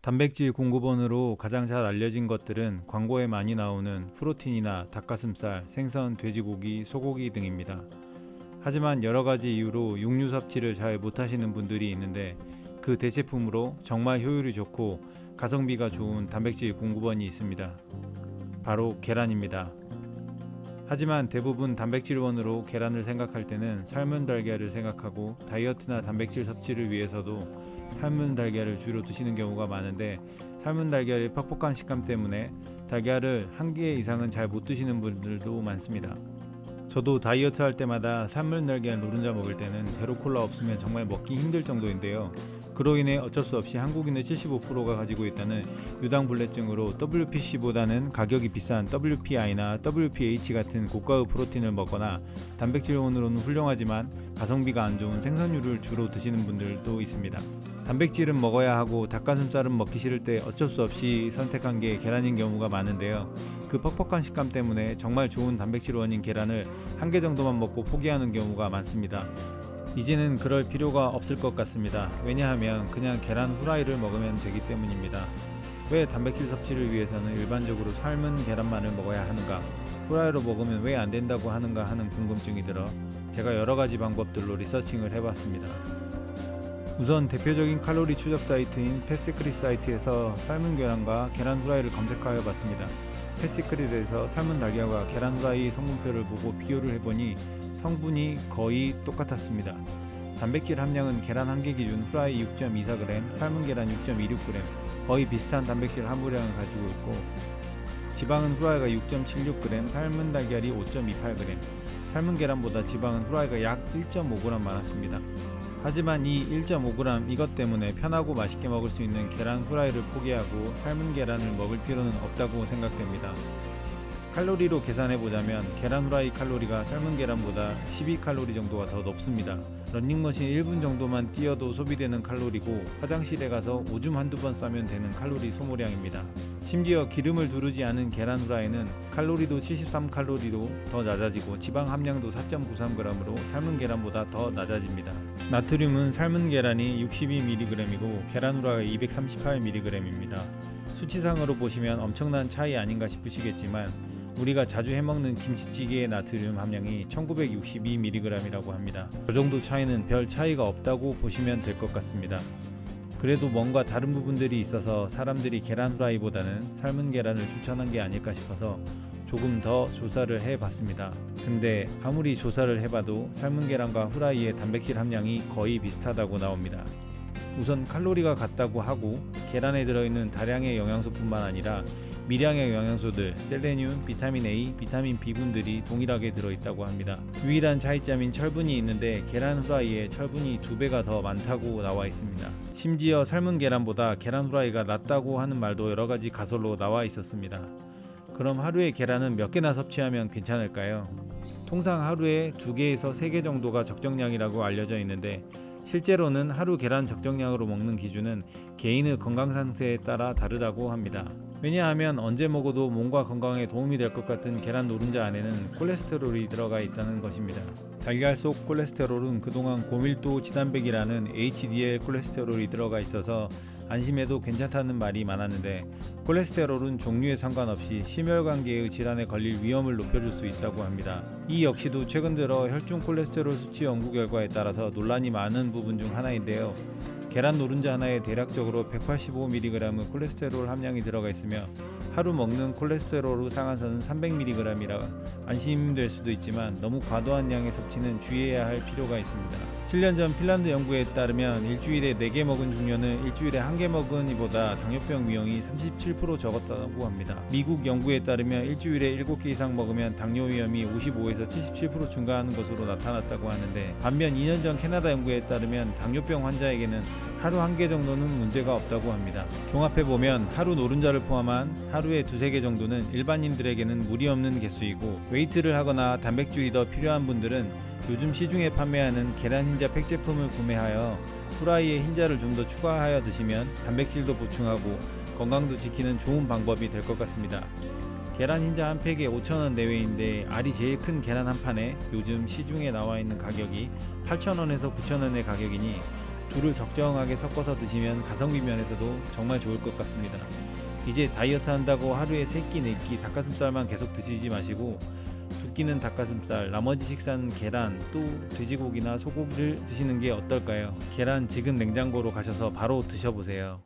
단백질 공급원으로 가장 잘 알려진 것들은 광고에 많이 나오는 프로틴이나 닭가슴살, 생선, 돼지고기, 소고기 등입니다. 하지만 여러 가지 이유로 육류 섭취를 잘 못하시는 분들이 있는데 그 대체품으로 정말 효율이 좋고 가성비가 좋은 단백질 공급원이 있습니다. 바로 계란입니다. 하지만 대부분 단백질원으로 계란을 생각할 때는 삶은 달걀을 생각하고 다이어트나 단백질 섭취를 위해서도 삶은 달걀을 주로 드시는 경우가 많은데 삶은 달걀의 퍽퍽한 식감 때문에 달걀을 한 개 이상은 잘 못 드시는 분들도 많습니다. 저도 다이어트 할 때마다 삶은 달걀 노른자 먹을 때는 제로콜라 없으면 정말 먹기 힘들 정도인데요. 그로 인해 어쩔 수 없이 한국인의 75%가 가지고 있다는 유당불내증으로 WPC보다는 가격이 비싼 WPI나 WPH 같은 고가의 프로틴을 먹거나 단백질원으로는 훌륭하지만 가성비가 안 좋은 생선류를 주로 드시는 분들도 있습니다. 단백질은 먹어야 하고 닭가슴살은 먹기 싫을 때 어쩔 수 없이 선택한 게 계란인 경우가 많은데요. 그 퍽퍽한 식감 때문에 정말 좋은 단백질원인 계란을 한 개 정도만 먹고 포기하는 경우가 많습니다. 이제는 그럴 필요가 없을 것 같습니다. 왜냐하면 그냥 계란 후라이를 먹으면 되기 때문입니다. 왜 단백질 섭취를 위해서는 일반적으로 삶은 계란만을 먹어야 하는가? 후라이로 먹으면 왜 안 된다고 하는가 하는 궁금증이 들어 제가 여러 가지 방법들로 리서칭을 해봤습니다. 우선 대표적인 칼로리 추적 사이트인 패시크릿 사이트에서 삶은 계란과 계란 후라이를 검색하여 봤습니다. 패시크릿에서 삶은 달걀과 계란 후라이 성분표를 보고 비교를 해보니 성분이 거의 똑같았습니다. 단백질 함량은 계란 한 개 기준 후라이 6.24g, 삶은 계란 6.26g, 거의 비슷한 단백질 함유량을 가지고 있고 지방은 후라이가 6.76g, 삶은 달걀이 5.28g, 삶은 계란보다 지방은 후라이가 약 1.5g 많았습니다. 하지만 이 1.5g 이것 때문에 편하고 맛있게 먹을 수 있는 계란 후라이를 포기하고 삶은 계란을 먹을 필요는 없다고 생각됩니다. 칼로리로 계산해보자면 계란 후라이 칼로리가 삶은 계란보다 12칼로리 정도가 더 높습니다. 런닝머신 1분 정도만 뛰어도 소비되는 칼로리고 화장실에 가서 오줌 한두 번 싸면 되는 칼로리 소모량입니다. 심지어 기름을 두르지 않은 계란 후라이는 칼로리도 73칼로리로 더 낮아지고 지방 함량도 4.93g으로 삶은 계란보다 더 낮아집니다. 나트륨은 삶은 계란이 62mg이고 계란 후라이가 238mg입니다. 수치상으로 보시면 엄청난 차이 아닌가 싶으시겠지만 우리가 자주 해먹는 김치찌개의 나트륨 함량이 1962mg이라고 합니다. 그 정도 차이는 별 차이가 없다고 보시면 될 것 같습니다. 그래도 뭔가 다른 부분들이 있어서 사람들이 계란 후라이보다는 삶은 계란을 추천한 게 아닐까 싶어서 조금 더 조사를 해봤습니다. 근데 아무리 조사를 해봐도 삶은 계란과 후라이의 단백질 함량이 거의 비슷하다고 나옵니다. 우선 칼로리가 같다고 하고 계란에 들어있는 다량의 영양소뿐만 아니라 미량의 영양소들, 셀레늄, 비타민 A, 비타민 B군들이 동일하게 들어있다고 합니다. 유일한 차이점인 철분이 있는데 계란 후라이에 철분이 2배가 더 많다고 나와 있습니다. 심지어 삶은 계란보다 계란 후라이가 낫다고 하는 말도 여러가지 가설로 나와 있었습니다. 그럼 하루에 계란은 몇 개나 섭취하면 괜찮을까요? 통상 하루에 2개에서 3개 정도가 적정량이라고 알려져 있는데 실제로는 하루 계란 적정량으로 먹는 기준은 개인의 건강 상태에 따라 다르다고 합니다. 왜냐하면 언제 먹어도 몸과 건강에 도움이 될 것 같은 계란 노른자 안에는 콜레스테롤이 들어가 있다는 것입니다. 달걀 속 콜레스테롤은 그동안 고밀도 지단백이라는 HDL 콜레스테롤이 들어가 있어서 안심해도 괜찮다는 말이 많았는데 콜레스테롤은 종류에 상관없이 심혈관계의 질환에 걸릴 위험을 높여줄 수 있다고 합니다. 이 역시도 최근 들어 혈중 콜레스테롤 수치 연구 결과에 따라서 논란이 많은 부분 중 하나인데요. 계란 노른자 하나에 대략적으로 185mg의 콜레스테롤 함량이 들어가 있으며 하루 먹는 콜레스테롤 상한선은 300mg이라 안심될 수도 있지만 너무 과도한 양의 섭취는 주의해야 할 필요가 있습니다. 7년 전 핀란드 연구에 따르면 일주일에 4개 먹은 중년은 일주일에 1개 먹은 이보다 당뇨병 위험이 37% 적었다고 합니다. 미국 연구에 따르면 일주일에 7개 이상 먹으면 당뇨 위험이 55에서 77% 증가하는 것으로 나타났다고 하는데 반면 2년 전 캐나다 연구에 따르면 당뇨병 환자에게는 하루 1개 정도는 문제가 없다고 합니다. 종합해보면 하루 노른자를 포함한 하루에 2-3개 정도는 일반인들에게는 무리 없는 개수이고 웨이트를 하거나 단백질이 더 필요한 분들은 요즘 시중에 판매하는 계란 흰자 팩 제품을 구매하여 후라이에 흰자를 좀 더 추가하여 드시면 단백질도 보충하고 건강도 지키는 좋은 방법이 될 것 같습니다. 계란 흰자 한 팩에 5,000원 내외인데 알이 제일 큰 계란 한 판에 요즘 시중에 나와 있는 가격이 8,000원에서 9,000원의 가격이니 둘을 적정하게 섞어서 드시면 가성비 면에서도 정말 좋을 것 같습니다. 이제 다이어트 한다고 하루에 3끼 4끼 닭가슴살만 계속 드시지 마시고 2끼는 닭가슴살, 나머지 식사는 계란, 또 돼지고기나 소고기를 드시는 게 어떨까요? 계란 지금 냉장고로 가셔서 바로 드셔보세요.